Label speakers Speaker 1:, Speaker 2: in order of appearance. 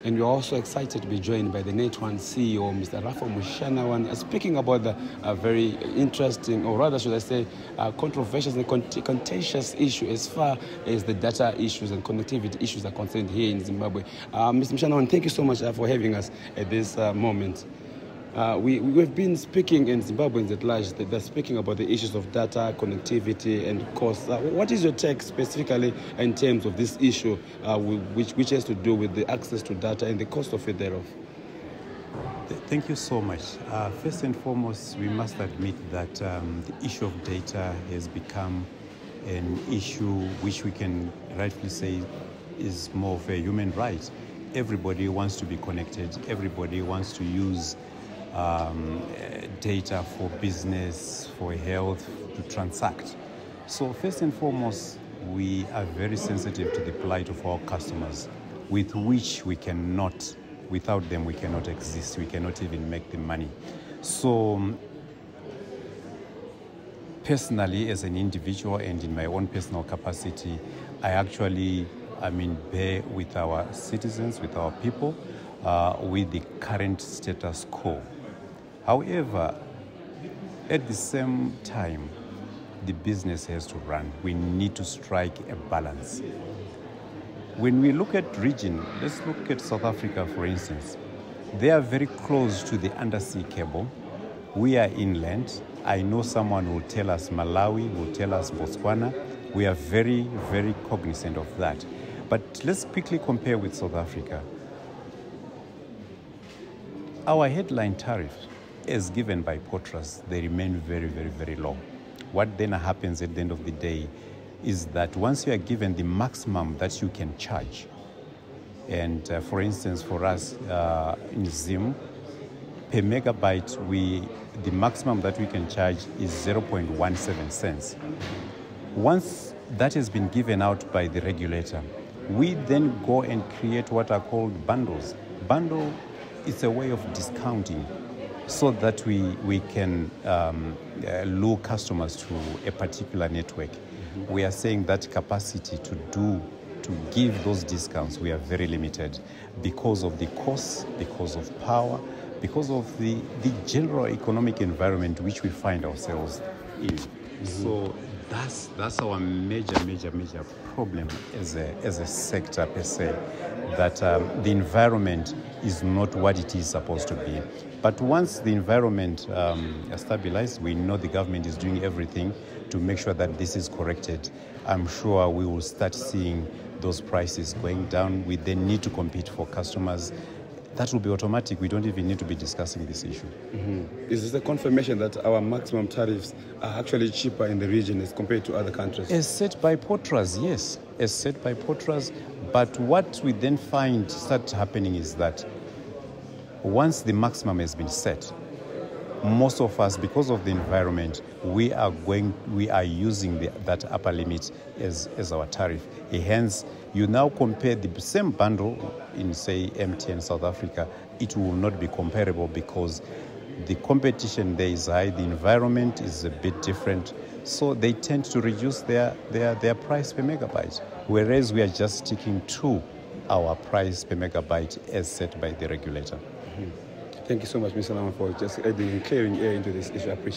Speaker 1: And we're also excited to be joined by the NetOne CEO, Mr. Mushanawani, speaking about the very interesting, or rather should I say, controversial and contentious issue as far as the data issues and connectivity issues are concerned here in Zimbabwe. Mr. Mushanawani, thank you so much for having us at this moment. We've been speaking in Zimbabweans at large, they're speaking about the issues of data, connectivity and costs. What is your take specifically in terms of this issue, which has to do with the access to data and the cost of it thereof?
Speaker 2: Thank you so much. First and foremost, we must admit that the issue of data has become an issue which we can rightfully say is more of a human right. Everybody wants to be connected. Everybody wants to use data for business, for health, to transact. So first and foremost, we are very sensitive to the plight of our customers, with which we cannot, without them we cannot exist, we cannot even make the money. So personally, as an individual and in my own personal capacity, I actually bear with our citizens, with our people, with the current status quo. However, at the same time, the business has to run. We need to strike a balance. When we look at region, let's look at South Africa, for instance. They are very close to the undersea cable. We are inland. I know someone will tell us Malawi, will tell us Botswana. We are very, very cognizant of that. But let's quickly compare with South Africa. Our headline tariff, as given by Potras, they remain very, very, very low. What then happens at the end of the day is that once you are given the maximum that you can charge, and for instance, for us in Zim, per megabyte, the maximum that we can charge is 0.17 cents. Once that has been given out by the regulator, we then go and create what are called bundles. Bundle is a way of discounting so that we can lure customers to a particular network. Mm-hmm. We are saying that capacity to give those discounts, we are very limited because of the costs, because of power, because of the general economic environment which we find ourselves in. Mm-hmm. So that's our major problem as a sector per se, that the environment is not what it is supposed to be. But once the environment is stabilized, we know the government is doing everything to make sure that this is corrected. I'm sure we will start seeing those prices going down. We then need to compete for customers. That will be automatic. We don't even need to be discussing this issue.
Speaker 1: Mm-hmm. Is this a confirmation that our maximum tariffs are actually cheaper in the region as compared to other countries?
Speaker 2: As set by Potras, yes. As set by Potras. But what we then find start happening is that once the maximum has been set, most of us, because of the environment, we are using that upper limit as our tariff. Hence, you now compare the same bundle in, say, MTN South Africa, it will not be comparable because the competition there is high, the environment is a bit different, so they tend to reduce their price per megabyte, whereas we are just sticking to our price per megabyte as set by the regulator.
Speaker 1: Thank you so much, Mr. Lama, for just adding and clearing air into this issue. I appreciate it.